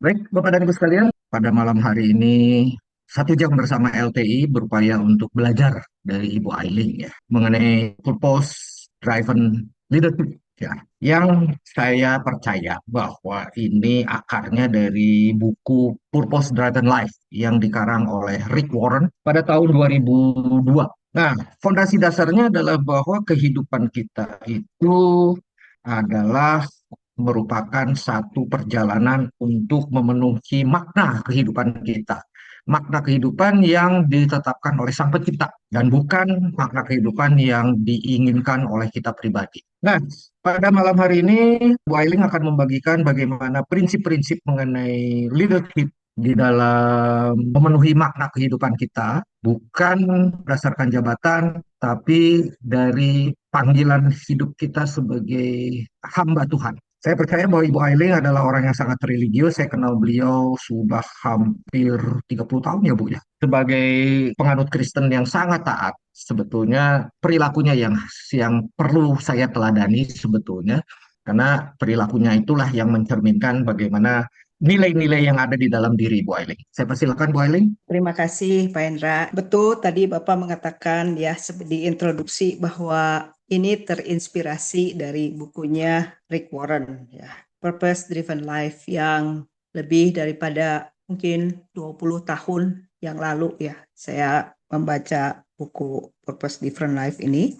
Baik, Bapak dan Ibu sekalian, pada malam hari ini 1 jam bersama LTI berupaya untuk belajar dari Ibu Ailing ya mengenai purpose driven leadership ya. Yang saya percaya bahwa ini akarnya dari buku Purpose Driven Life yang dikarang oleh Rick Warren pada tahun 2002. Nah, fondasi dasarnya adalah bahwa kehidupan kita itu adalah merupakan satu perjalanan untuk memenuhi makna kehidupan kita. Makna kehidupan yang ditetapkan oleh Sang Pencipta dan bukan makna kehidupan yang diinginkan oleh kita pribadi. Nah, pada malam hari ini Bu Ailing akan membagikan bagaimana prinsip-prinsip mengenai leadership di dalam memenuhi makna kehidupan kita, bukan berdasarkan jabatan, tapi dari panggilan hidup kita sebagai hamba Tuhan. Saya percaya bahwa Ibu Ailing adalah orang yang sangat religius. Saya kenal beliau sudah hampir 30 tahun ya Bu ya. Sebagai penganut Kristen yang sangat taat, sebetulnya perilakunya yang perlu saya teladani sebetulnya. Karena perilakunya itulah yang mencerminkan bagaimana nilai-nilai yang ada di dalam diri Ibu Ailing. Saya persilakan Bu Ailing. Terima kasih Pak Hendra. Betul tadi Bapak mengatakan ya di introduksi bahwa ini terinspirasi dari bukunya Rick Warren ya. Purpose Driven Life yang lebih daripada mungkin 20 tahun yang lalu ya saya membaca buku Purpose Driven Life ini.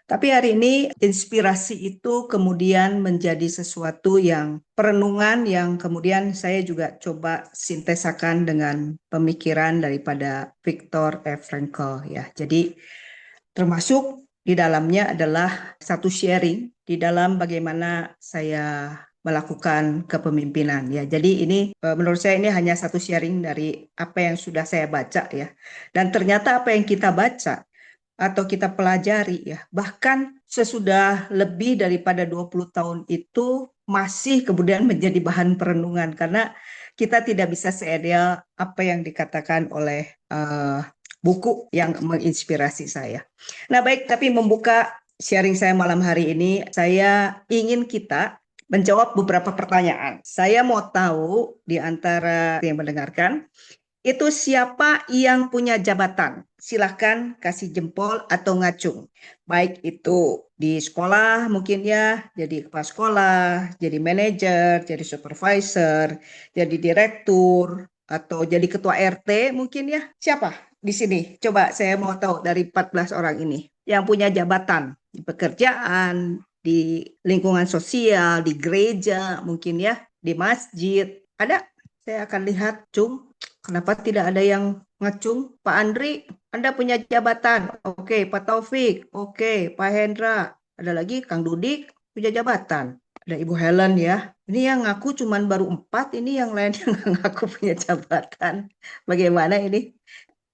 Tapi hari ini inspirasi itu kemudian menjadi sesuatu yang perenungan yang kemudian saya juga coba sintesakan dengan pemikiran daripada Viktor F. Frankl ya. Jadi termasuk di dalamnya adalah satu sharing di dalam bagaimana saya melakukan kepemimpinan ya. Jadi ini menurut saya ini hanya satu sharing dari apa yang sudah saya baca ya. Dan ternyata apa yang kita baca atau kita pelajari ya, bahkan sesudah lebih daripada 20 tahun itu masih kemudian menjadi bahan perenungan karena kita tidak bisa seideal apa yang dikatakan oleh buku yang menginspirasi saya. Nah baik, tapi membuka sharing saya malam hari ini, saya ingin kita menjawab beberapa pertanyaan. Saya mau tahu di antara yang mendengarkan, itu siapa yang punya jabatan? Silahkan kasih jempol atau ngacung. Baik itu di sekolah mungkin ya, jadi kepala sekolah, jadi manajer, jadi supervisor, jadi direktur, atau jadi ketua RT mungkin ya. Siapa di sini? Coba saya mau tahu dari 14 orang ini. Yang punya jabatan di pekerjaan, di lingkungan sosial, di gereja mungkin ya, di masjid. Ada? Saya akan lihat, Cung. Kenapa tidak ada yang ngacung? Pak Andri, Anda punya jabatan. Oke, Pak Taufik. Oke, Pak Hendra. Ada lagi, Kang Dudik punya jabatan. Ada Ibu Helen ya. Ini yang ngaku cuman baru 4, ini yang lain yang nggak ngaku punya jabatan. Bagaimana ini?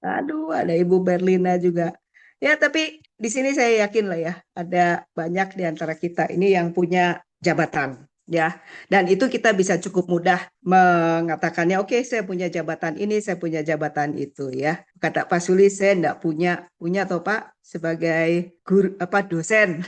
Aduh, ada Ibu Berlina juga. Ya, tapi di sini saya yakin lah ya, ada banyak di antara kita ini yang punya jabatan, ya. Dan itu kita bisa cukup mudah mengatakannya, oke, saya punya jabatan ini, saya punya jabatan itu, ya. Kata Pak Suli, saya enggak punya atau Pak sebagai guru apa dosen.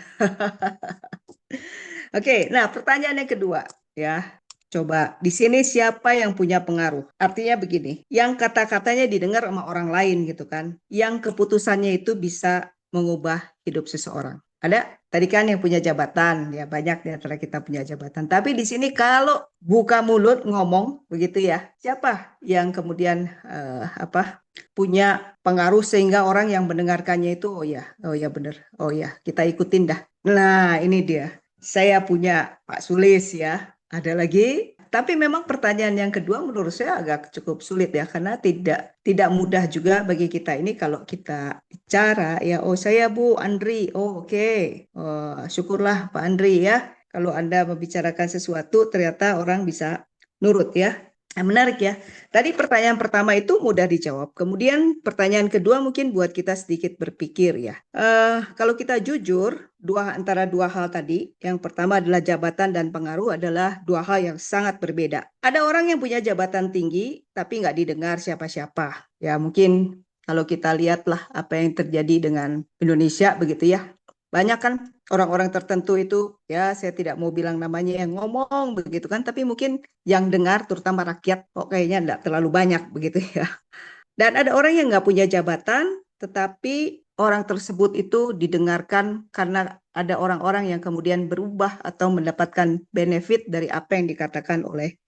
Oke, nah pertanyaan yang kedua, ya. Coba di sini siapa yang punya pengaruh? Artinya begini, yang kata-katanya didengar sama orang lain gitu kan, yang keputusannya itu bisa mengubah hidup seseorang. Ada tadi kan yang punya jabatan, ya banyak di antara kita punya jabatan. Tapi di sini kalau buka mulut ngomong begitu ya, siapa yang kemudian punya pengaruh sehingga orang yang mendengarkannya itu oh ya benar, oh ya kita ikutin dah. Nah ini dia. Saya punya Pak Sulis ya. Ada lagi? Tapi memang pertanyaan yang kedua menurut saya agak cukup sulit ya karena tidak mudah juga bagi kita ini kalau kita bicara ya oh saya Bu Andri. Oh oke. Oh, syukurlah Pak Andri ya. Kalau Anda membicarakan sesuatu ternyata orang bisa nurut ya. Nah, menarik ya. Tadi pertanyaan pertama itu mudah dijawab. Kemudian pertanyaan kedua mungkin buat kita sedikit berpikir ya. Kalau kita jujur, antara dua hal tadi, yang pertama adalah jabatan dan pengaruh adalah dua hal yang sangat berbeda. Ada orang yang punya jabatan tinggi tapi nggak didengar siapa-siapa. Ya mungkin kalau kita lihatlah apa yang terjadi dengan Indonesia begitu ya. banyak kan orang-orang tertentu itu, ya saya tidak mau bilang namanya yang ngomong begitu kan, tapi mungkin yang dengar terutama rakyat kok kayaknya enggak terlalu banyak begitu ya. Dan ada orang yang nggak punya jabatan, tetapi orang tersebut itu didengarkan karena ada orang-orang yang kemudian berubah atau mendapatkan benefit dari apa yang dikatakan oleh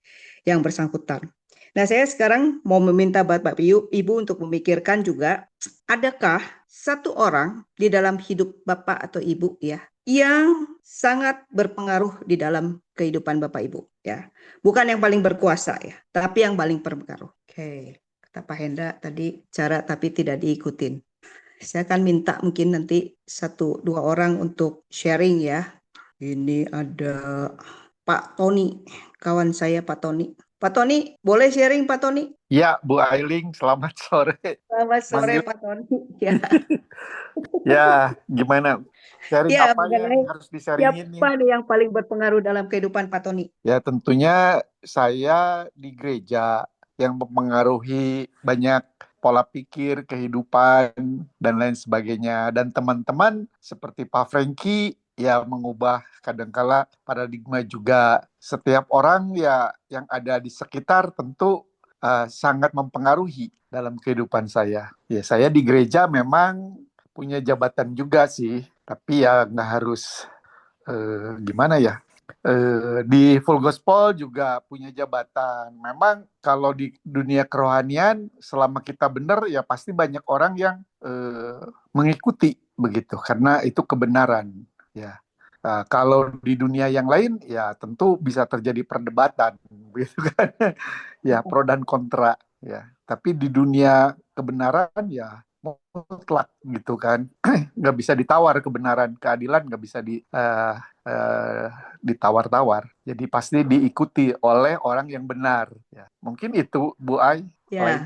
yang bersangkutan. Nah, saya sekarang mau meminta Bapak Ibu untuk memikirkan juga, adakah satu orang di dalam hidup Bapak atau Ibu ya, yang sangat berpengaruh di dalam kehidupan Bapak Ibu ya. Bukan yang paling berkuasa ya, tapi yang paling berpengaruh. Oke. Kata Pak Hendra tadi cara tapi tidak diikutin. Saya akan minta mungkin nanti satu dua orang untuk sharing ya. Ini ada Pak Tony, kawan saya Pak Tony. Pak Tony, boleh sharing Pak Tony? Ya, Bu Ailing, selamat sore. Selamat sore Manggil. Pak Tony. Ya, Ya, gimana? Sharing ya apa yang mengenai harus disaringin nih? siapa nih yang paling berpengaruh dalam kehidupan Pak Tony? Ya, tentunya saya di gereja yang mempengaruhi banyak pola pikir, kehidupan, dan lain sebagainya. Dan teman-teman seperti Pak Franky ya mengubah kadangkala paradigma juga. Setiap orang ya yang ada di sekitar tentu sangat mempengaruhi dalam kehidupan saya. Ya, saya di gereja memang punya jabatan juga sih, tapi ya nggak harus gimana ya. Di Full Gospel juga punya jabatan. Memang kalau di dunia kerohanian, selama kita benar ya pasti banyak orang yang mengikuti begitu, karena itu kebenaran. Ya. Kalau di dunia yang lain ya tentu bisa terjadi perdebatan, begitu kan? Ya pro dan kontra. Ya. Tapi di dunia kebenaran ya mutlak gitu kan, nggak bisa ditawar kebenaran, keadilan nggak bisa ditawar-tawar. Jadi pasti diikuti oleh orang yang benar. Ya. Mungkin itu Bu Ai. Ya,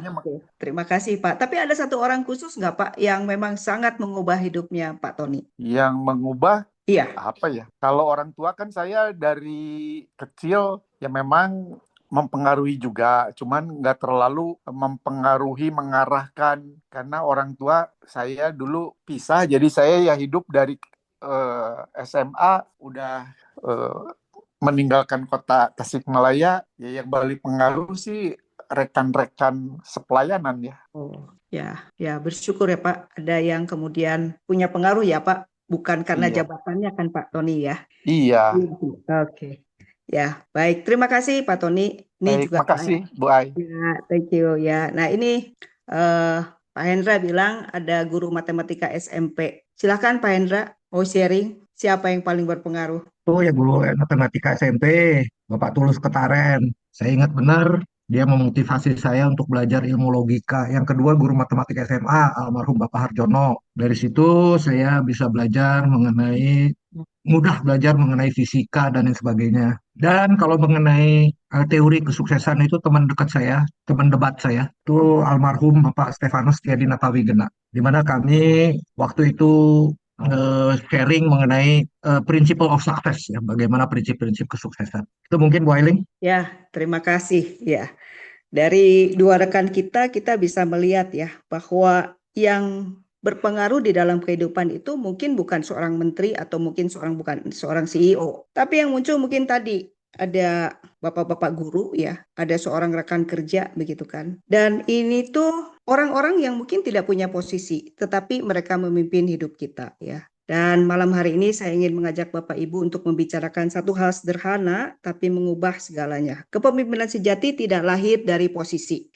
terima kasih Pak. Tapi ada satu orang khusus nggak Pak yang memang sangat mengubah hidupnya Pak Tony? Yang mengubah Iya. apa ya? Kalau orang tua kan saya dari kecil ya memang mempengaruhi juga, cuman nggak terlalu mempengaruhi, mengarahkan, karena orang tua saya dulu pisah, jadi saya ya hidup dari SMA udah meninggalkan kota Tasikmalaya, ya yang paling pengaruh sih rekan-rekan sepelayanan ya. Oh, ya bersyukur ya Pak. Ada yang kemudian punya pengaruh ya Pak, bukan karena Iya. jabatannya kan Pak Tony ya. Iya. Oke. Ya, baik. Terima kasih Pak Tony. Ini Baik, juga makasih Bu Ai. ya, thank you ya. Nah, ini Pak Hendra bilang ada guru matematika SMP. Silakan Pak Hendra, mau sharing siapa yang paling berpengaruh? Oh ya guru matematika SMP, Bapak Tulus Ketaren. Saya ingat benar, dia memotivasi saya untuk belajar ilmu logika. Yang kedua guru matematika SMA, almarhum Bapak Harjono. Dari situ saya bisa belajar mengenai mudah belajar mengenai fisika dan lain sebagainya. Dan kalau mengenai teori kesuksesan itu teman dekat saya, teman debat saya, itu almarhum Bapak Stefanus Tiadi Natawigena. Di mana kami waktu itu sharing mengenai principle of success ya, bagaimana prinsip-prinsip kesuksesan. Itu mungkin Bu Ailing. Ya, terima kasih ya. Dari dua rekan kita bisa melihat ya bahwa yang berpengaruh di dalam kehidupan itu mungkin bukan seorang menteri atau mungkin bukan seorang CEO, tapi yang muncul mungkin tadi ada bapak-bapak guru ya, ada seorang rekan kerja begitu kan. Dan ini tuh orang-orang yang mungkin tidak punya posisi, tetapi mereka memimpin hidup kita ya. Dan malam hari ini saya ingin mengajak Bapak Ibu untuk membicarakan satu hal sederhana tapi mengubah segalanya. Kepemimpinan sejati tidak lahir dari posisi.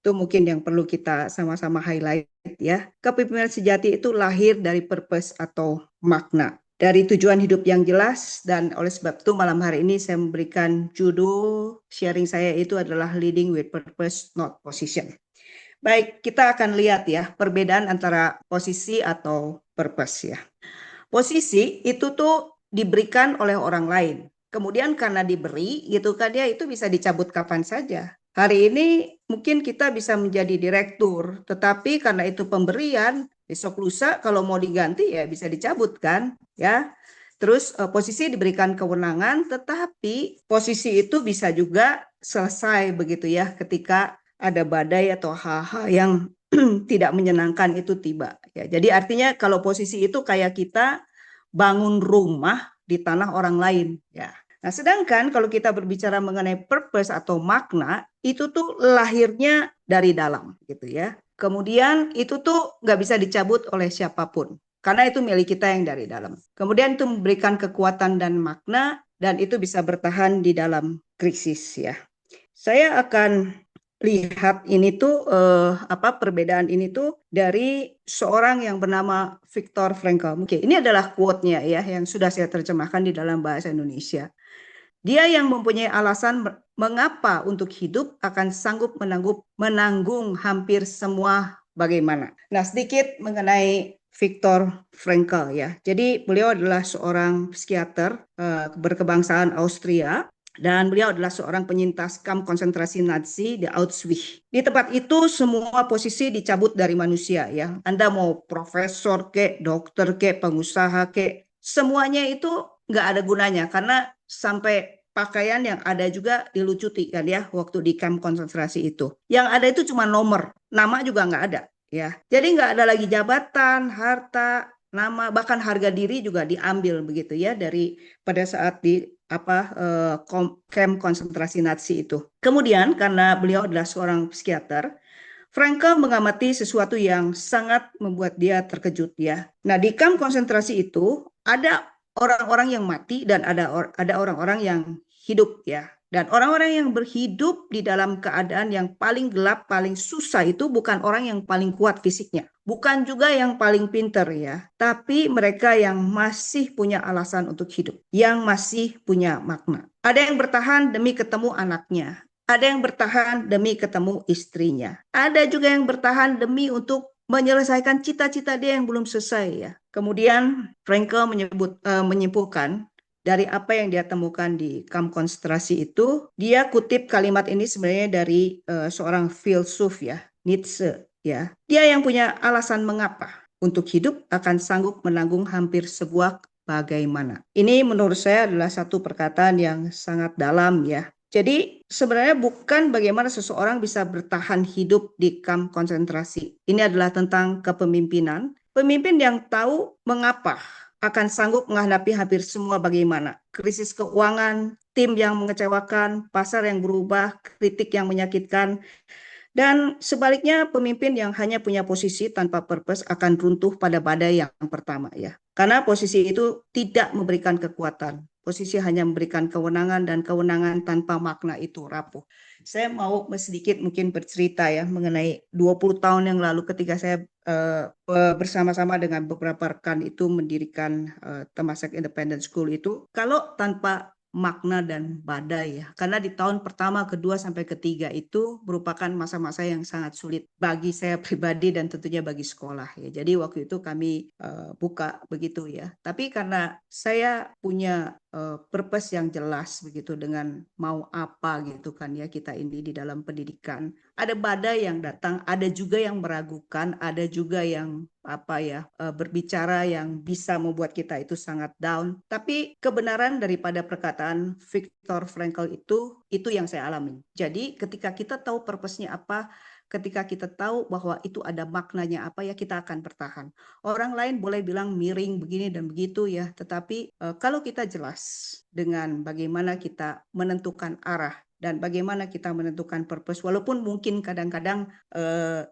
Itu mungkin yang perlu kita sama-sama highlight ya. Kepemimpinan sejati itu lahir dari purpose atau makna. Dari tujuan hidup yang jelas, dan oleh sebab itu malam hari ini saya memberikan judul sharing saya itu adalah Leading with Purpose, Not Position. Baik, kita akan lihat ya perbedaan antara posisi atau purpose ya. Posisi itu tuh diberikan oleh orang lain. Kemudian karena diberi gitu kan ya, itu bisa dicabut kapan saja. Hari ini mungkin kita bisa menjadi direktur, tetapi karena itu pemberian, besok lusa kalau mau diganti ya bisa dicabut kan ya. Terus posisi diberikan kewenangan, tetapi posisi itu bisa juga selesai begitu ya ketika ada badai atau hal-hal yang tidak menyenangkan itu tiba. Ya, jadi artinya kalau posisi itu kayak kita bangun rumah di tanah orang lain ya. Nah, sedangkan kalau kita berbicara mengenai purpose atau makna, itu tuh lahirnya dari dalam gitu ya. Kemudian itu tuh nggak bisa dicabut oleh siapapun. Karena itu milik kita yang dari dalam. Kemudian itu memberikan kekuatan dan makna, dan itu bisa bertahan di dalam krisis ya. Saya akan lihat ini tuh perbedaan ini tuh dari seorang yang bernama Viktor Frankl. Oke, ini adalah quote-nya ya yang sudah saya terjemahkan di dalam bahasa Indonesia. Dia yang mempunyai alasan mengapa untuk hidup akan sanggup menanggung hampir semua bagaimana. Nah, sedikit mengenai Viktor Frankl ya. Jadi beliau adalah seorang psikiater berkebangsaan Austria. Dan beliau adalah seorang penyintas kamp konsentrasi Nazi di Auschwitz. Di tempat itu semua posisi dicabut dari manusia ya. Anda mau profesor kek, dokter kek, pengusaha kek, semuanya itu nggak ada gunanya karena sampai pakaian yang ada juga dilucuti kan ya waktu di kamp konsentrasi itu. Yang ada itu cuma nomor, nama juga nggak ada ya. Jadi nggak ada lagi jabatan, harta, nama, bahkan harga diri juga diambil begitu ya dari pada saat di kamp konsentrasi Nazi itu. Kemudian karena beliau adalah seorang psikiater, Frankl mengamati sesuatu yang sangat membuat dia terkejut ya. Nah, di kamp konsentrasi itu ada orang-orang yang mati dan ada orang-orang yang hidup ya. Dan orang-orang yang berhidup di dalam keadaan yang paling gelap, paling susah itu bukan orang yang paling kuat fisiknya. Bukan juga yang paling pinter ya. Tapi mereka yang masih punya alasan untuk hidup. Yang masih punya makna. Ada yang bertahan demi ketemu anaknya. Ada yang bertahan demi ketemu istrinya. Ada juga yang bertahan demi untuk menyelesaikan cita-cita dia yang belum selesai ya. Kemudian Frankl menyimpulkan dari apa yang dia temukan di kamp konsentrasi itu, dia kutip kalimat ini sebenarnya dari seorang filsuf ya, Nietzsche ya. Dia yang punya alasan mengapa untuk hidup akan sanggup menanggung hampir sebuah bagaimana. Ini menurut saya adalah satu perkataan yang sangat dalam ya. Jadi sebenarnya bukan bagaimana seseorang bisa bertahan hidup di kamp konsentrasi. Ini adalah tentang kepemimpinan. Pemimpin yang tahu mengapa akan sanggup menghadapi hampir semua bagaimana. Krisis keuangan, tim yang mengecewakan, pasar yang berubah, kritik yang menyakitkan. Dan sebaliknya pemimpin yang hanya punya posisi tanpa purpose akan runtuh pada badai yang pertama ya. Karena posisi itu tidak memberikan kekuatan. Posisi hanya memberikan kewenangan dan kewenangan tanpa makna itu rapuh. Saya mau sedikit mungkin bercerita ya mengenai 20 tahun yang lalu ketika saya bersama-sama dengan beberapa rekan itu mendirikan Temasek Independent School itu. Kalau tanpa makna dan badai ya. Karena di tahun pertama, kedua, sampai ketiga itu merupakan masa-masa yang sangat sulit bagi saya pribadi dan tentunya bagi sekolah ya. Jadi waktu itu kami buka begitu ya. Tapi karena saya punya purpose yang jelas begitu dengan mau apa gitu kan ya kita ini di dalam pendidikan. Ada badai yang datang, ada juga yang meragukan, ada juga yang berbicara yang bisa membuat kita itu sangat down. Tapi kebenaran daripada perkataan Viktor Frankl itu yang saya alami. Jadi ketika kita tahu purpose-nya apa, ketika kita tahu bahwa itu ada maknanya apa ya kita akan bertahan. Orang lain boleh bilang miring begini dan begitu ya, tetapi kalau kita jelas dengan bagaimana kita menentukan arah dan bagaimana kita menentukan purpose, walaupun mungkin kadang-kadang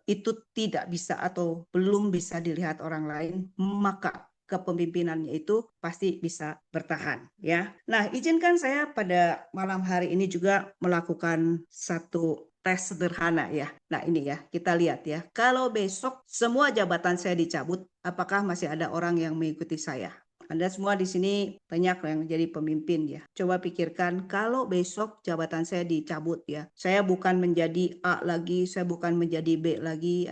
itu tidak bisa atau belum bisa dilihat orang lain, maka kepemimpinannya itu pasti bisa bertahan ya. Nah, izinkan saya pada malam hari ini juga melakukan satu tes sederhana ya. Nah, ini ya, kita lihat ya. Kalau besok semua jabatan saya dicabut, apakah masih ada orang yang mengikuti saya? Anda semua di sini banyak yang jadi pemimpin ya. Coba pikirkan kalau besok jabatan saya dicabut ya. Saya bukan menjadi A lagi, saya bukan menjadi B lagi.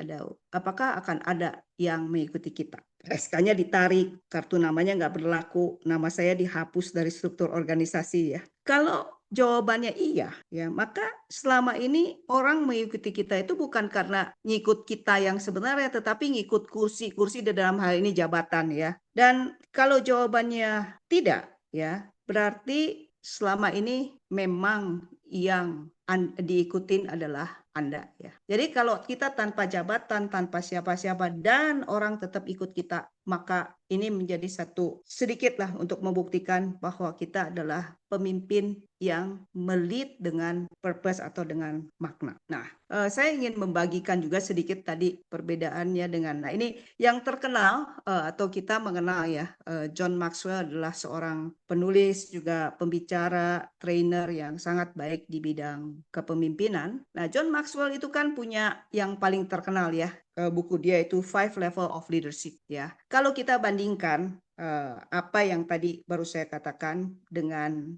Apakah akan ada yang mengikuti kita? SK-nya ditarik, kartu namanya nggak berlaku, nama saya dihapus dari struktur organisasi ya. Kalau jawabannya iya, ya maka selama ini orang mengikuti kita itu bukan karena ngikut kita yang sebenarnya, tetapi ngikut kursi di dalam hal ini jabatan ya. Dan kalau jawabannya tidak, ya berarti selama ini memang yang diikutin adalah Anda ya. Jadi kalau kita tanpa jabatan, tanpa siapa-siapa dan orang tetap ikut kita, maka ini menjadi satu sedikit lah untuk membuktikan bahwa kita adalah pemimpin yang melead dengan purpose atau dengan makna. Nah, saya ingin membagikan juga sedikit tadi perbedaannya dengan, nah ini yang terkenal atau kita mengenal ya, John Maxwell adalah seorang penulis, juga pembicara, trainer yang sangat baik di bidang kepemimpinan. Nah, John Maxwell itu kan punya yang paling terkenal ya, buku dia itu Five Level of Leadership ya. Kalau kita bandingkan apa yang tadi baru saya katakan dengan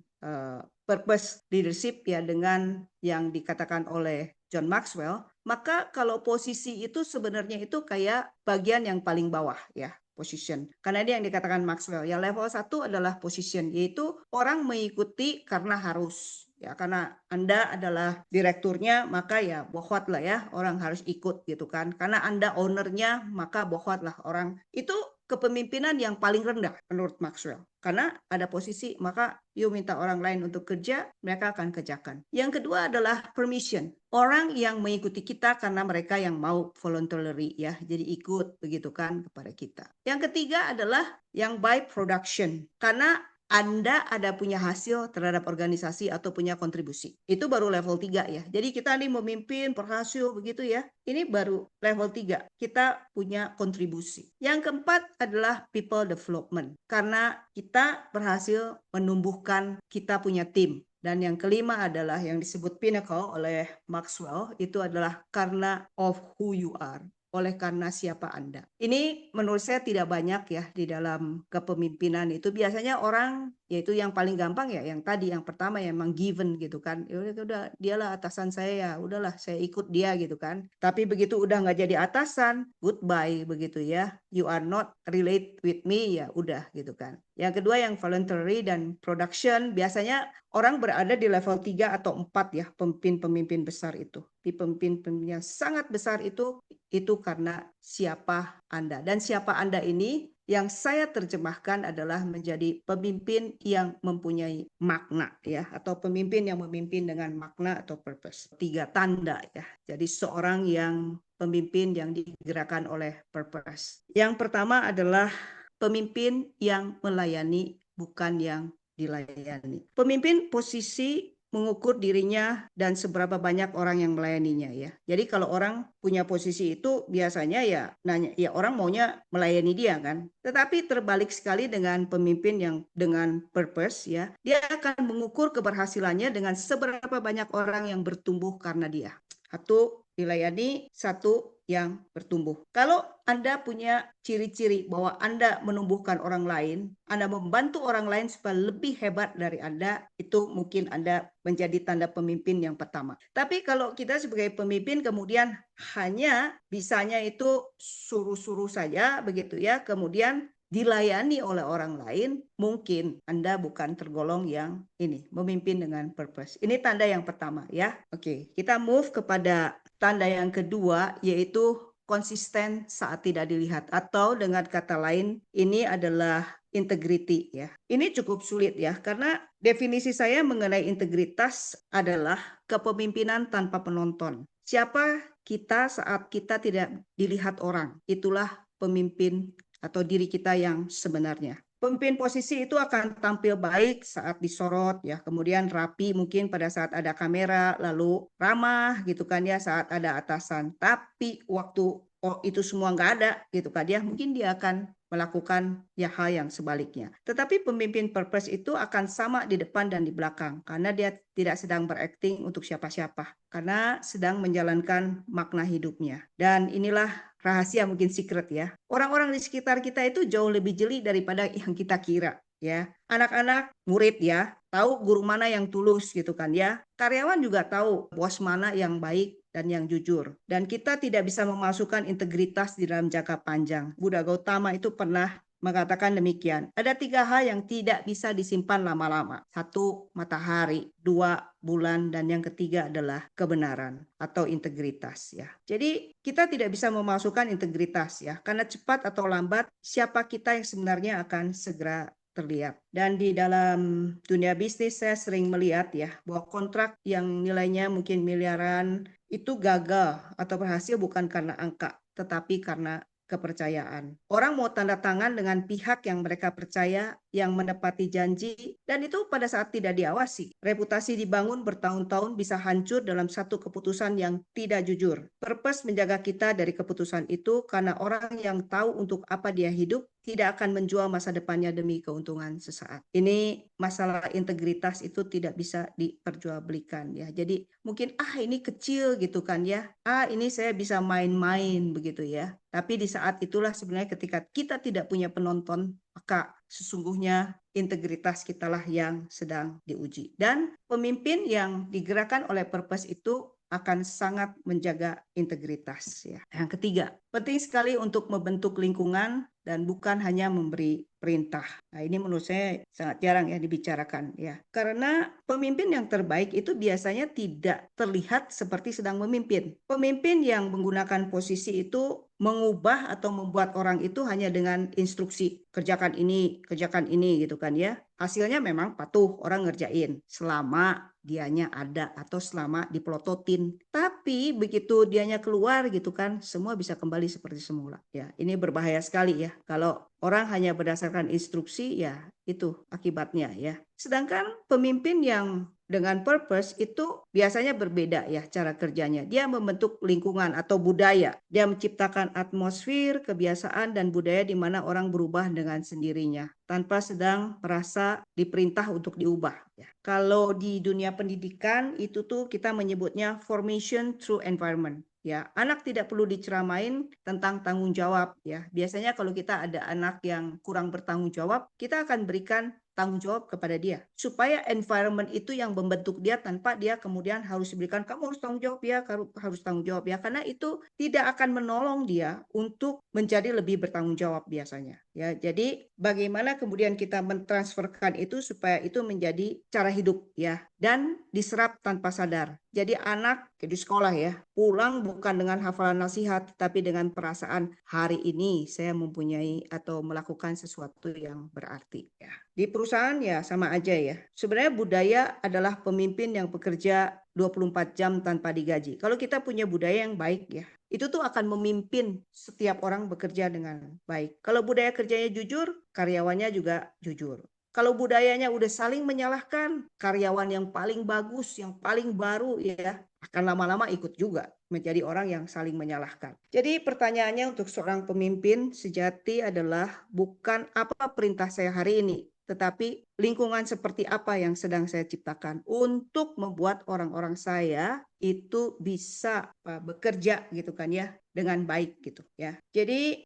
purpose leadership ya dengan yang dikatakan oleh John Maxwell, maka kalau posisi itu sebenarnya itu kayak bagian yang paling bawah ya, position. Karena ini yang dikatakan Maxwell, ya level 1 adalah position, yaitu orang mengikuti karena harus. Ya, karena Anda adalah direkturnya, maka ya bohwat lah ya, orang harus ikut gitu kan. Karena Anda ownernya, maka bohwat lah orang. Itu kepemimpinan yang paling rendah menurut Maxwell. Karena ada posisi, maka you minta orang lain untuk kerja, mereka akan kerjakan. Yang kedua adalah permission. Orang yang mengikuti kita karena mereka yang mau voluntarily ya, jadi ikut begitu kan kepada kita. Yang ketiga adalah yang by production. Karena Anda ada punya hasil terhadap organisasi atau punya kontribusi. Itu baru level 3 ya. Jadi kita nih memimpin, berhasil begitu ya. Ini baru level 3. Kita punya kontribusi. Yang keempat adalah people development. Karena kita berhasil menumbuhkan kita punya tim. Dan yang kelima adalah yang disebut pinnacle oleh Maxwell, itu adalah karena of who you are. Oleh karena siapa Anda. Ini menurut saya tidak banyak ya di dalam kepemimpinan itu. Biasanya orang, yaitu yang paling gampang ya, yang tadi, yang pertama ya emang given gitu kan. Ya udah, dialah atasan saya ya, udahlah saya ikut dia gitu kan. Tapi begitu udah nggak jadi atasan, goodbye begitu ya. You are not relate with me, ya udah gitu kan. Yang kedua yang voluntary dan production, biasanya orang berada di level 3 atau 4 ya, pemimpin-pemimpin besar itu. Di pemimpin-pemimpin yang sangat besar itu karena siapa Anda. Dan siapa Anda ini yang saya terjemahkan adalah menjadi pemimpin yang mempunyai makna ya, atau pemimpin yang memimpin dengan makna atau purpose. 3 tanda ya. Jadi seorang yang pemimpin yang digerakkan oleh purpose. Yang pertama adalah pemimpin yang melayani, bukan yang dilayani. Pemimpin posisi mengukur dirinya dan seberapa banyak orang yang melayaninya ya. Jadi kalau orang punya posisi itu biasanya ya nanya, ya orang maunya melayani dia kan. Tetapi terbalik sekali dengan pemimpin yang dengan purpose ya, dia akan mengukur keberhasilannya dengan seberapa banyak orang yang bertumbuh karena dia. Satu dilayani, satu yang bertumbuh. Kalau Anda punya ciri-ciri bahwa Anda menumbuhkan orang lain, Anda membantu orang lain supaya lebih hebat dari Anda, itu mungkin Anda menjadi tanda pemimpin yang pertama. Tapi kalau kita sebagai pemimpin kemudian hanya bisanya itu suruh-suruh saja begitu ya, kemudian dilayani oleh orang lain, mungkin Anda bukan tergolong yang ini, memimpin dengan purpose. Ini tanda yang pertama ya. Oke, kita move kepada tanda yang kedua, yaitu konsisten saat tidak dilihat. Atau dengan kata lain, ini adalah integrity ya. Ini cukup sulit ya, karena definisi saya mengenai integritas adalah kepemimpinan tanpa penonton. Siapa kita saat kita tidak dilihat orang? Itulah pemimpin atau diri kita yang sebenarnya. Pemimpin posisi itu akan tampil baik saat disorot ya, kemudian rapi mungkin pada saat ada kamera, lalu ramah gitu kan ya saat ada atasan. Tapi waktu itu semua nggak ada gitu kan ya, mungkin dia akan melakukan ya hal yang sebaliknya. Tetapi pemimpin purpose itu akan sama di depan dan di belakang karena dia tidak sedang berakting untuk siapa-siapa, karena sedang menjalankan makna hidupnya. Dan inilah rahasia mungkin secret ya. Orang-orang di sekitar kita itu jauh lebih jeli daripada yang kita kira ya. Anak-anak, murid ya, tahu guru mana yang tulus gitu kan ya. Karyawan juga tahu bos mana yang baik dan yang jujur. Dan kita tidak bisa memasukkan integritas di dalam jangka panjang. Buddha Gautama itu pernah mengatakan demikian. Ada 3 hal yang tidak bisa disimpan lama-lama. 1, matahari. 2, bulan. Dan yang ketiga adalah kebenaran atau integritas ya. Jadi kita tidak bisa memasukkan integritas ya. Karena cepat atau lambat siapa kita yang sebenarnya akan segera terlihat. Dan di dalam dunia bisnis saya sering melihat ya bahwa kontrak yang nilainya mungkin miliaran itu gagal atau berhasil bukan karena angka, tetapi karena kepercayaan. Orang mau tanda tangan dengan pihak yang mereka percaya, yang menepati janji, dan itu pada saat tidak diawasi. Reputasi dibangun bertahun-tahun bisa hancur dalam satu keputusan yang tidak jujur. Purpose menjaga kita dari keputusan itu karena orang yang tahu untuk apa dia hidup tidak akan menjual masa depannya demi keuntungan sesaat. Ini masalah integritas itu tidak bisa diperjualbelikan ya. Jadi mungkin ini kecil gitu kan ya. Ini saya bisa main-main begitu ya. Tapi di saat itulah sebenarnya ketika kita tidak punya penonton, maka sesungguhnya integritas kitalah yang sedang diuji. Dan pemimpin yang digerakkan oleh purpose itu akan sangat menjaga integritas ya. Yang ketiga, penting sekali untuk membentuk lingkungan dan bukan hanya memberi perintah. Nah, ini menurut saya sangat jarang ya dibicarakan ya. Karena pemimpin yang terbaik itu biasanya tidak terlihat seperti sedang memimpin. Pemimpin yang menggunakan posisi itu mengubah atau membuat orang itu hanya dengan instruksi kerjakan ini gitu kan ya. Hasilnya memang patuh orang ngerjain selama dianya ada atau selama dipelototin. Tapi begitu dianya keluar gitu kan, semua bisa kembali seperti semula. Ya, ini berbahaya sekali ya. Kalau orang hanya berdasarkan instruksi, ya itu akibatnya ya. Sedangkan pemimpin yang dengan purpose itu biasanya berbeda ya cara kerjanya. Dia membentuk lingkungan atau budaya. Dia menciptakan atmosfer, kebiasaan, dan budaya di mana orang berubah dengan sendirinya tanpa sedang merasa diperintah untuk diubah. Ya. Kalau di dunia pendidikan itu tuh kita menyebutnya formation through environment. Ya, anak tidak perlu diceramain tentang tanggung jawab ya. Biasanya kalau kita ada anak yang kurang bertanggung jawab, kita akan berikan tanggung jawab kepada dia supaya environment itu yang membentuk dia tanpa dia kemudian harus diberikan kamu harus tanggung jawab ya, harus tanggung jawab ya, karena itu tidak akan menolong dia untuk menjadi lebih bertanggung jawab biasanya ya. Jadi bagaimana kemudian kita mentransferkan itu supaya itu menjadi cara hidup ya dan diserap tanpa sadar. Jadi anak di sekolah ya pulang bukan dengan hafalan nasihat tapi dengan perasaan hari ini saya mempunyai atau melakukan sesuatu yang berarti ya. Di perusahaan ya sama aja ya. Sebenarnya budaya adalah pemimpin yang bekerja 24 jam tanpa digaji. Kalau kita punya budaya yang baik ya, itu tuh akan memimpin setiap orang bekerja dengan baik. Kalau budaya kerjanya jujur, karyawannya juga jujur. Kalau budayanya udah saling menyalahkan, karyawan yang paling bagus, yang paling baru ya akan lama-lama ikut juga menjadi orang yang saling menyalahkan. Jadi pertanyaannya untuk seorang pemimpin sejati adalah bukan apa perintah saya hari ini, tetapi lingkungan seperti apa yang sedang saya ciptakan untuk membuat orang-orang saya itu bisa bekerja gitu kan ya dengan baik gitu ya. Jadi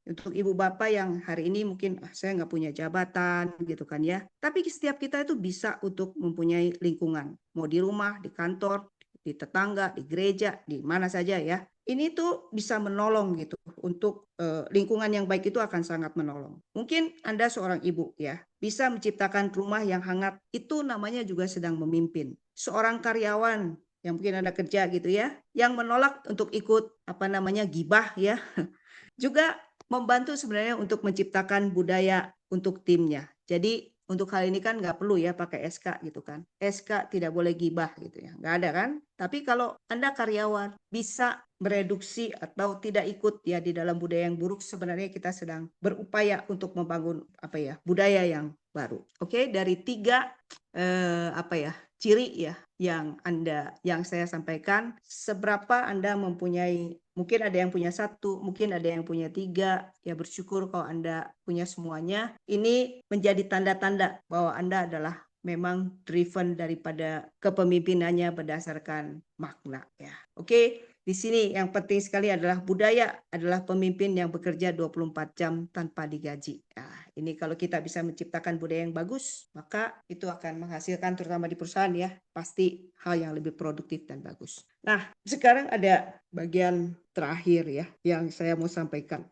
untuk ibu bapak yang hari ini mungkin saya nggak punya jabatan gitu kan ya. Tapi setiap kita itu bisa untuk mempunyai lingkungan. Mau di rumah, di kantor, di tetangga, di gereja, di mana saja ya. Ini tuh bisa menolong gitu untuk lingkungan yang baik itu akan sangat menolong. Mungkin Anda seorang ibu ya, bisa menciptakan rumah yang hangat, itu namanya juga sedang memimpin. Seorang karyawan yang mungkin Anda kerja gitu ya, yang menolak untuk ikut gibah ya, juga membantu sebenarnya untuk menciptakan budaya untuk timnya. Jadi untuk hal ini kan nggak perlu ya pakai SK gitu kan. SK tidak boleh gibah gitu ya. Nggak ada kan. Tapi kalau Anda karyawan bisa mereduksi atau tidak ikut ya di dalam budaya yang buruk, sebenarnya kita sedang berupaya untuk membangun budaya yang baru. Oke, dari 3 ciri ya yang saya sampaikan, seberapa Anda mempunyai, mungkin ada yang punya 1, mungkin ada yang punya 3, ya bersyukur kalau Anda punya semuanya. Ini menjadi tanda-tanda bahwa Anda adalah memang driven daripada kepemimpinannya berdasarkan makna ya. Oke, di sini yang penting sekali adalah budaya adalah pemimpin yang bekerja 24 jam tanpa digaji. Nah, ini kalau kita bisa menciptakan budaya yang bagus, maka itu akan menghasilkan terutama di perusahaan ya, pasti hal yang lebih produktif dan bagus. Nah, sekarang ada bagian terakhir ya yang saya mau sampaikan.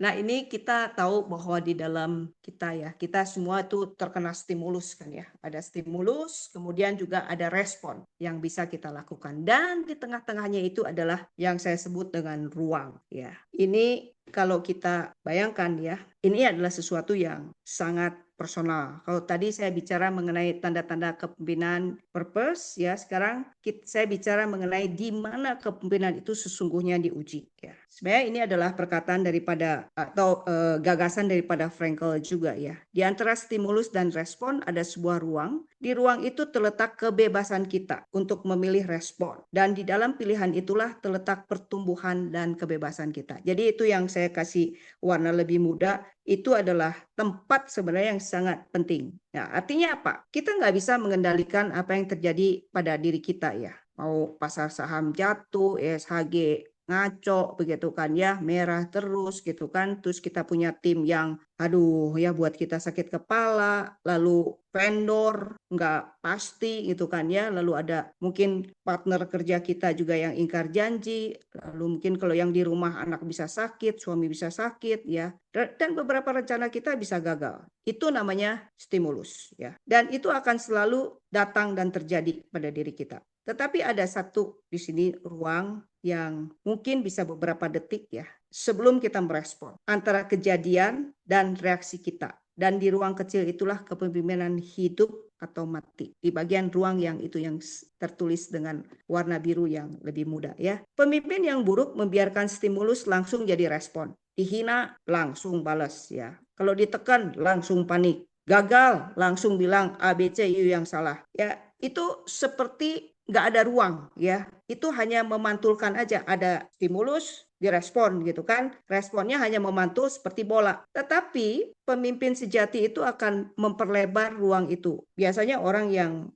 Nah, ini kita tahu bahwa di dalam kita semua itu terkena stimulus kan ya. Ada stimulus, kemudian juga ada respon yang bisa kita lakukan. Dan di tengah-tengahnya itu adalah yang saya sebut dengan ruang ya. Ini kalau kita bayangkan ya, ini adalah sesuatu yang sangat personal. Kalau tadi saya bicara mengenai tanda-tanda kepemimpinan purpose, ya sekarang saya bicara mengenai di mana kepemimpinan itu sesungguhnya diuji. Ya, sebenarnya ini adalah perkataan daripada atau gagasan daripada Frankl juga ya. Di antara stimulus dan respon ada sebuah ruang. Di ruang itu terletak kebebasan kita untuk memilih respon. Dan di dalam pilihan itulah terletak pertumbuhan dan kebebasan kita. Jadi itu yang saya kasih warna lebih muda, itu adalah tempat sebenarnya yang sangat penting. Nah, artinya apa? Kita nggak bisa mengendalikan apa yang terjadi pada diri kita ya. Mau pasar saham jatuh, ISHG ngaco begitu kan ya, merah terus gitu kan. Terus kita punya tim yang aduh ya buat kita sakit kepala, lalu vendor nggak pasti gitu kan ya, lalu ada mungkin partner kerja kita juga yang ingkar janji, lalu mungkin kalau yang di rumah anak bisa sakit, suami bisa sakit ya, dan beberapa rencana kita bisa gagal. Itu namanya stimulus ya, dan itu akan selalu datang dan terjadi pada diri kita. Tetapi ada satu di sini ruang yang mungkin bisa beberapa detik ya sebelum kita merespon antara kejadian dan reaksi kita. Dan di ruang kecil itulah kepemimpinan hidup atau mati. Di bagian ruang yang itu yang tertulis dengan warna biru yang lebih muda ya. Pemimpin yang buruk membiarkan stimulus langsung jadi respon. Dihina langsung balas ya. Kalau ditekan langsung panik. Gagal langsung bilang A, B, C, U yang salah. Ya, itu seperti nggak ada ruang ya. Itu hanya memantulkan aja, ada stimulus direspon gitu kan. Responnya hanya memantul seperti bola. Tetapi pemimpin sejati itu akan memperlebar ruang itu. Biasanya orang yang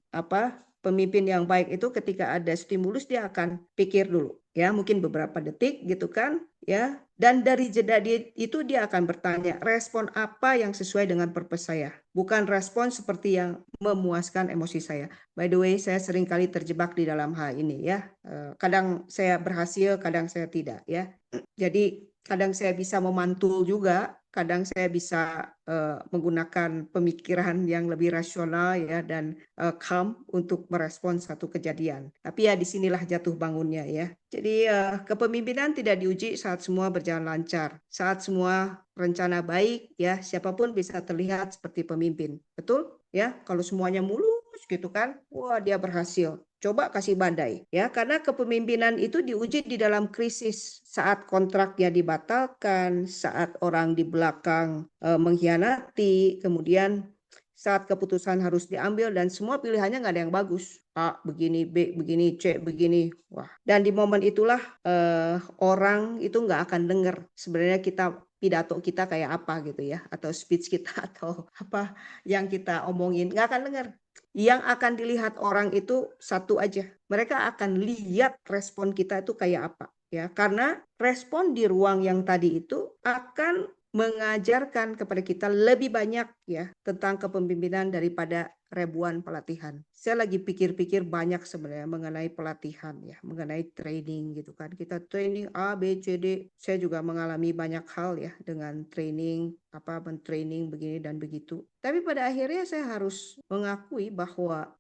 pemimpin yang baik itu ketika ada stimulus dia akan pikir dulu ya, mungkin beberapa detik gitu kan ya, dan dari jeda itu dia akan bertanya respon apa yang sesuai dengan purpose saya, bukan respon seperti yang memuaskan emosi saya. By the way, saya sering kali terjebak di dalam hal ini ya. Kadang saya berhasil, kadang saya tidak ya. Jadi kadang saya bisa memantul juga, kadang saya bisa menggunakan pemikiran yang lebih rasional ya dan calm untuk merespon satu kejadian. Tapi ya disinilah jatuh bangunnya ya. Jadi kepemimpinan tidak diuji saat semua berjalan lancar, saat semua rencana baik ya, siapapun bisa terlihat seperti pemimpin. Betul? Ya, kalau semuanya mulus gitu kan, wah dia berhasil. Coba kasih badai ya, karena kepemimpinan itu diuji di dalam krisis, saat kontraknya dibatalkan, saat orang di belakang mengkhianati, kemudian saat keputusan harus diambil dan semua pilihannya nggak ada yang bagus. A begini, B begini, C begini. Wah. Dan di momen itulah orang itu nggak akan dengar sebenarnya pidato kita kayak apa gitu ya, atau speech kita atau apa yang kita omongin, nggak akan dengar. Yang akan dilihat orang itu satu aja. Mereka akan lihat respon kita itu kayak apa. Ya, karena respon di ruang yang tadi itu akan mengajarkan kepada kita lebih banyak ya tentang kepemimpinan daripada ribuan pelatihan. Saya lagi pikir-pikir banyak sebenarnya mengenai pelatihan ya, mengenai training gitu kan. Kita training A, B, C, D. Saya juga mengalami banyak hal ya dengan training, men-training begini dan begitu. Tapi pada akhirnya saya harus mengakui bahwa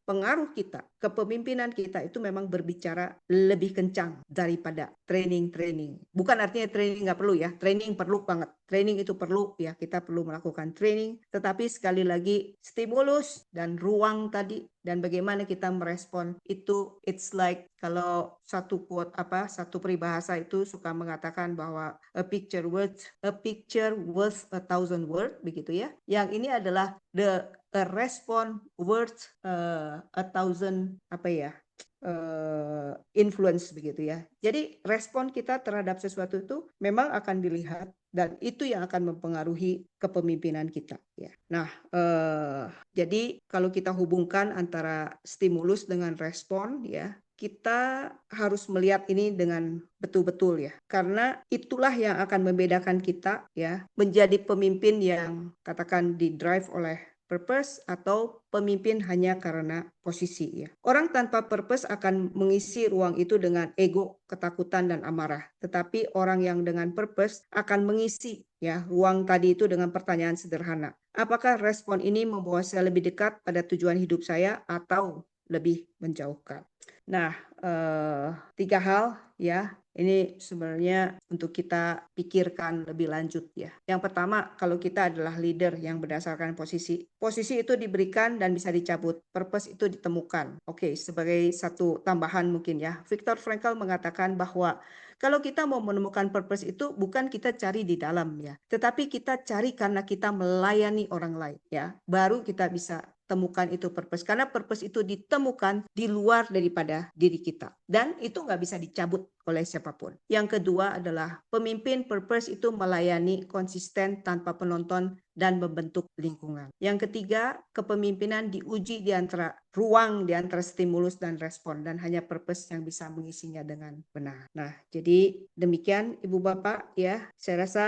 pengaruh kita, kepemimpinan kita itu memang berbicara lebih kencang daripada training. Bukan artinya training nggak perlu ya, training perlu banget. Training itu perlu ya, kita perlu melakukan training. Tetapi sekali lagi stimulus dan ruang tadi dan bagaimana kita merespon itu, it's like kalau satu quote satu peribahasa itu suka mengatakan bahwa a picture worth 1,000 word begitu ya. Yang ini adalah a response worth 1,000 influence begitu ya. Jadi respon kita terhadap sesuatu itu memang akan dilihat dan itu yang akan mempengaruhi kepemimpinan kita ya. Nah, jadi kalau kita hubungkan antara stimulus dengan respon ya, kita harus melihat ini dengan betul-betul ya. Karena itulah yang akan membedakan kita ya menjadi pemimpin yang katakan didrive oleh purpose atau pemimpin hanya karena posisi ya. Orang tanpa purpose akan mengisi ruang itu dengan ego, ketakutan dan amarah. Tetapi orang yang dengan purpose akan mengisi ya ruang tadi itu dengan pertanyaan sederhana. Apakah respon ini membawa saya lebih dekat pada tujuan hidup saya atau lebih menjauhkan? Nah, 3 hal ya Ini sebenarnya untuk kita pikirkan lebih lanjut ya. Yang pertama, kalau kita adalah leader yang berdasarkan posisi. Posisi itu diberikan dan bisa dicabut. Purpose itu ditemukan. Oke, sebagai satu tambahan mungkin ya. Viktor Frankl mengatakan bahwa kalau kita mau menemukan purpose itu bukan kita cari di dalam ya, tetapi kita cari karena kita melayani orang lain ya. Baru kita bisa temukan itu purpose, karena purpose itu ditemukan di luar daripada diri kita dan itu nggak bisa dicabut oleh siapapun. Yang kedua adalah pemimpin purpose itu melayani konsisten tanpa penonton dan membentuk lingkungan. Yang ketiga, kepemimpinan diuji di antara ruang, di antara stimulus dan respon, dan hanya purpose yang bisa mengisinya dengan benar. Nah, jadi demikian Ibu Bapak ya, saya rasa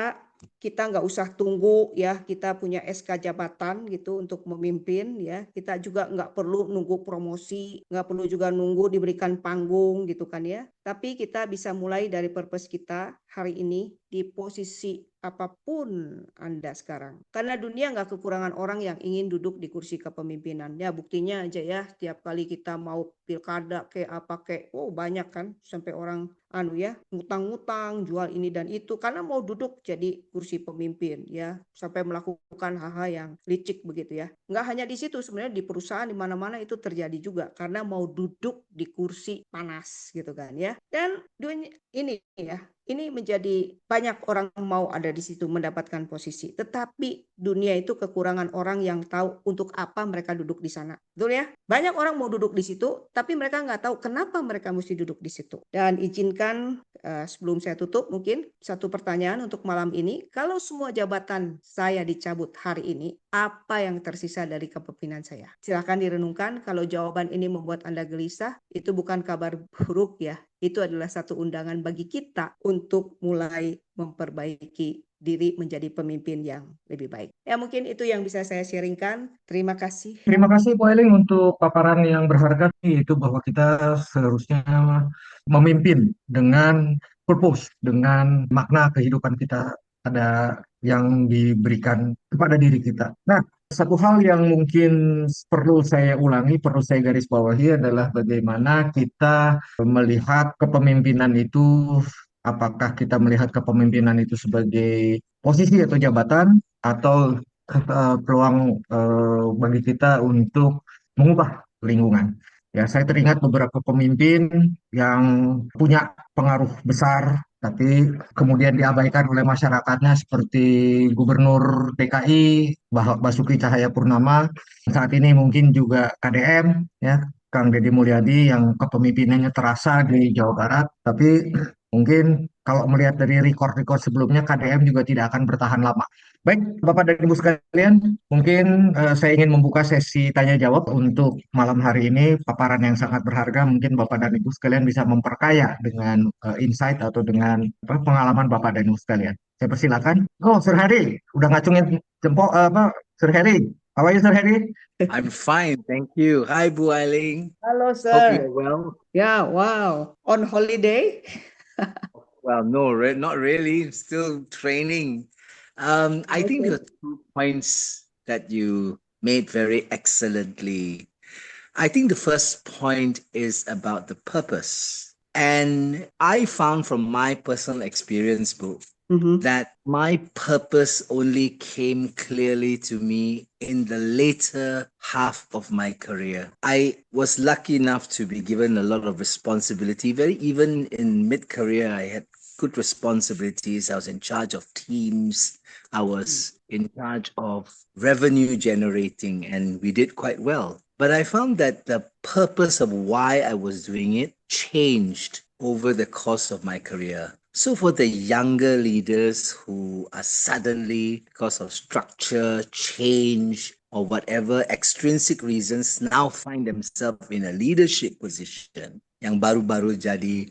kita nggak usah tunggu ya kita punya SK jabatan gitu untuk memimpin ya, kita juga nggak perlu nunggu promosi, nggak perlu juga nunggu diberikan panggung gitu kan ya, tapi kita bisa mulai dari purpose kita hari ini di posisi apapun Anda sekarang, karena dunia nggak kekurangan orang yang ingin duduk di kursi kepemimpinan ya. Buktinya aja ya, tiap kali kita mau pilkada kayak apa kayak banyak kan, sampai orang ngutang-ngutang, jual ini dan itu karena mau duduk jadi kursi pemimpin ya, sampai melakukan hal-hal yang licik begitu ya. Nggak hanya di situ, sebenarnya di perusahaan di mana-mana itu terjadi juga karena mau duduk di kursi panas gitu kan ya. Dan dunia ini ya, ini menjadi banyak orang mau ada di situ mendapatkan posisi, tetapi dunia itu kekurangan orang yang tahu untuk apa mereka duduk di sana. Betul ya? Banyak orang mau duduk di situ, tapi mereka nggak tahu kenapa mereka mesti duduk di situ. Dan izinkan sebelum saya tutup mungkin satu pertanyaan untuk malam ini. Kalau semua jabatan saya dicabut hari ini, apa yang tersisa dari kepemimpinan saya? Silakan direnungkan. Kalau jawaban ini membuat Anda gelisah, itu bukan kabar buruk ya. Itu adalah satu undangan bagi kita untuk mulai memperbaiki diri menjadi pemimpin yang lebih baik. Ya mungkin itu yang bisa saya sharingkan. Terima kasih. Terima kasih Bu Eling untuk paparan yang berharga, itu bahwa kita seharusnya memimpin dengan purpose, dengan makna kehidupan kita ada yang diberikan kepada diri kita. Nah, satu hal yang mungkin perlu saya ulangi, perlu saya garis bawahi adalah bagaimana kita melihat kepemimpinan itu, apakah kita melihat kepemimpinan itu sebagai posisi atau jabatan, atau peluang bagi kita untuk mengubah lingkungan. Ya, saya teringat beberapa pemimpin yang punya pengaruh besar, tapi kemudian diabaikan oleh masyarakatnya seperti Gubernur DKI Basuki Cahayapurnama, saat ini mungkin juga KDM, ya, Kang Deddy Mulyadi yang kepemimpinannya terasa di Jawa Barat, tapi mungkin kalau melihat dari rekor-rekor sebelumnya, KDM juga tidak akan bertahan lama. Baik, Bapak dan Ibu sekalian, mungkin saya ingin membuka sesi tanya jawab untuk malam hari ini, paparan yang sangat berharga. Mungkin Bapak dan Ibu sekalian bisa memperkaya dengan insight atau dengan pengalaman Bapak dan Ibu sekalian. Saya persilakan. Oh, Sir Heri, udah ngacungin jempol Sir Heri. How are you, Sir Heri? I'm fine, thank you. Hi, Bu Ailing. Halo, Hope Sir. you're well. Yeah, wow. On holiday? Well, no, not really. Still training. I think Okay. the 2 points that you made very excellently. I think the first point is about the purpose. And I found from my personal experience, Bu, that my purpose only came clearly to me in the later half of my career. I was lucky enough to be given a lot of responsibility. Even in mid-career, I had good responsibilities. I was in charge of teams. I was in charge of revenue generating, and we did quite well. But I found that the purpose of why I was doing it changed over the course of my career. So for the younger leaders who are suddenly, because of structure, change, or whatever extrinsic reasons, now find themselves in a leadership position, yang baru-baru jadi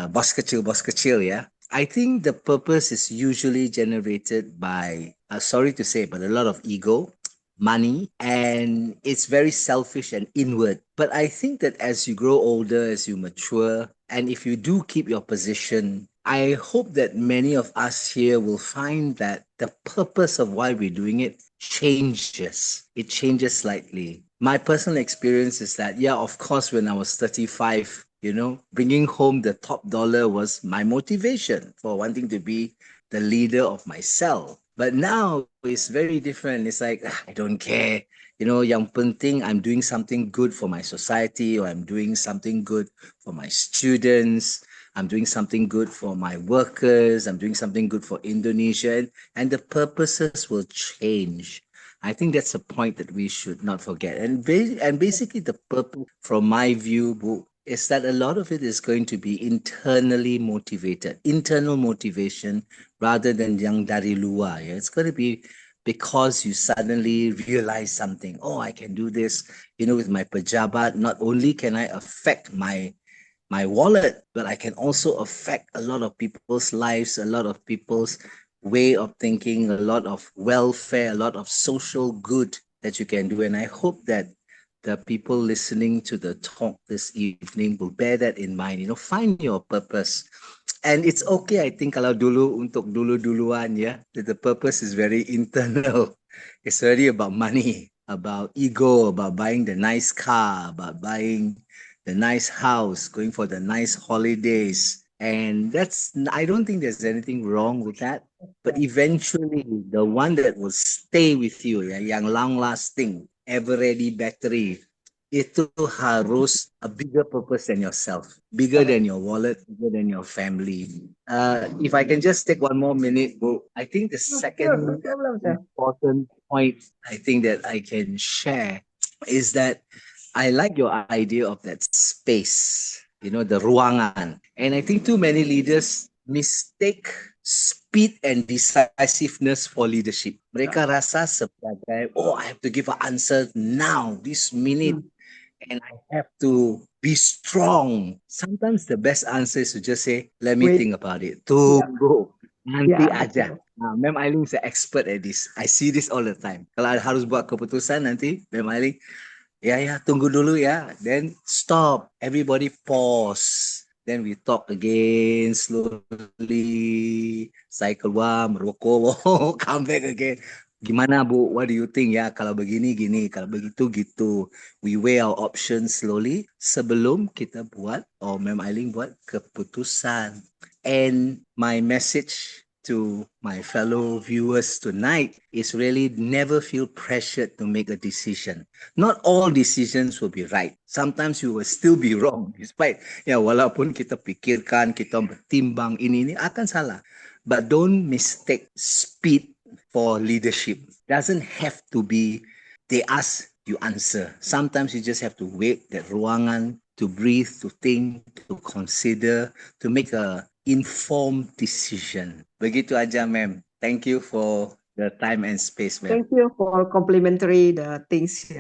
bos kecil ya. I think the purpose is usually generated by, sorry to say, but a lot of ego, money, and it's very selfish and inward. But I think that as you grow older, as you mature, and if you do keep your position, I hope that many of us here will find that the purpose of why we're doing it changes. It changes slightly. My personal experience is that, yeah, of course, when I was 35, bringing home the top dollar was my motivation for wanting to be the leader of myself. But now it's very different. It's like, I don't care. Yang penting I'm doing something good for my society, or I'm doing something good for my students. I'm doing something good for my workers. I'm doing something good for Indonesia. And the purposes will change. I think that's a point that we should not forget. And basically, the purpose, from my view, Bu, is that a lot of it is going to be internally motivated, internal motivation rather than yang dari luar. Yeah? It's going to be because you suddenly realize something. Oh, I can do this, with my pejabat. Not only can I affect my wallet, but I can also affect a lot of people's lives, a lot of people's way of thinking, a lot of welfare, a lot of social good that you can do. And I hope that the people listening to the talk this evening will bear that in mind. Find your purpose. And it's okay, I think, kalau dulu untuk dulu-duluan, yeah, that the purpose is very internal. It's really about money, about ego, about buying the nice car, about buying the nice house, going for the nice holidays. And I don't think there's anything wrong with that. But eventually, the one that will stay with you, yang long lasting, ever ready battery, itu harus a bigger purpose than yourself, bigger than your wallet, bigger than your family. If I can just take one more minute, I think the second important point I think that I can share is that I like your idea of that space, the ruangan. And I think too many leaders mistake speed and decisiveness for leadership. Mereka rasa sebagai, I have to give an answer now, this minute, and I have to be strong. Sometimes the best answer is to just say, let me think about it. Tunggu. Nanti aja. Ma'am Aileen is an expert at this. I see this all the time. Kalau harus buat keputusan nanti, Ma'am Aileen, tunggu dulu ya. Then stop. Everybody pause. Then we talk again slowly. Saya keluar, merokok, come back again. Gimana Bu? What do you think? Ya, kalau begini gini, kalau begitu gitu. We weigh our options slowly sebelum kita buat, Ma'am Aileen buat keputusan. And my message to my fellow viewers tonight is really never feel pressured to make a decision. Not all decisions will be right. Sometimes you will still be wrong. Despite, walaupun kita pikirkan, kita bertimbang ini akan salah. But don't mistake speed for leadership. Doesn't have to be, they ask, you answer. Sometimes you just have to wait, that ruangan, to breathe, to think, to consider, to make a informed decision. Begitu aja, ma'am. Thank you for the time and space, ma'am. Thank you for complimentary the things.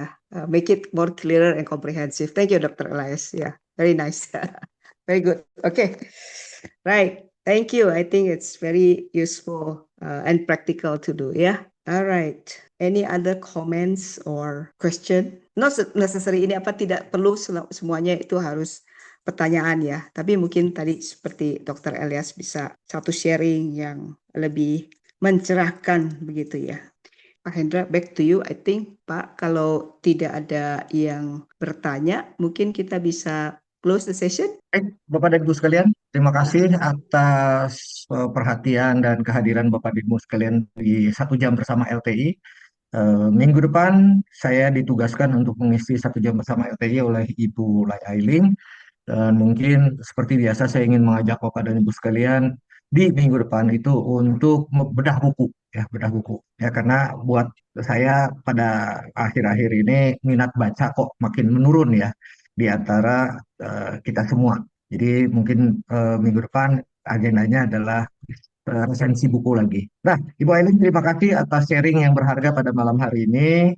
Make it more clearer and comprehensive. Thank you, Dr. Elias. Very nice. Very good. Okay. Right. Thank you. I think it's very useful and practical to do. All right. Any other comments or question? Not necessary ini tidak perlu semuanya itu harus pertanyaan ya. Tapi mungkin tadi seperti Dr. Elias bisa satu sharing yang lebih mencerahkan begitu ya. Pak Hendra, back to you. I think Pak, kalau tidak ada yang bertanya, mungkin kita bisa close the session. Bapak dan Ibu sekalian, terima kasih atas perhatian dan kehadiran Bapak dan Ibu sekalian di 1 jam bersama LTI. Minggu depan saya ditugaskan untuk mengisi 1 jam bersama LTI oleh Ibu Lai Ailing. Dan mungkin seperti biasa saya ingin mengajak Bapak dan Ibu sekalian di minggu depan itu untuk bedah buku. Ya, karena buat saya pada akhir-akhir ini minat baca kok makin menurun ya di antara kita semua. Jadi mungkin minggu depan agendanya adalah resensi buku lagi. Nah, Ibu Aileen, terima kasih atas sharing yang berharga pada malam hari ini.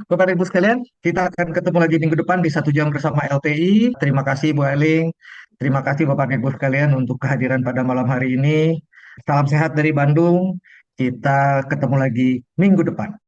Bapak dan Ibu sekalian, kita akan ketemu lagi minggu depan di 1 jam bersama LTI. Terima kasih Bu Aileen. Terima kasih Bapak dan Ibu sekalian untuk kehadiran pada malam hari ini. Salam sehat dari Bandung. Kita ketemu lagi minggu depan.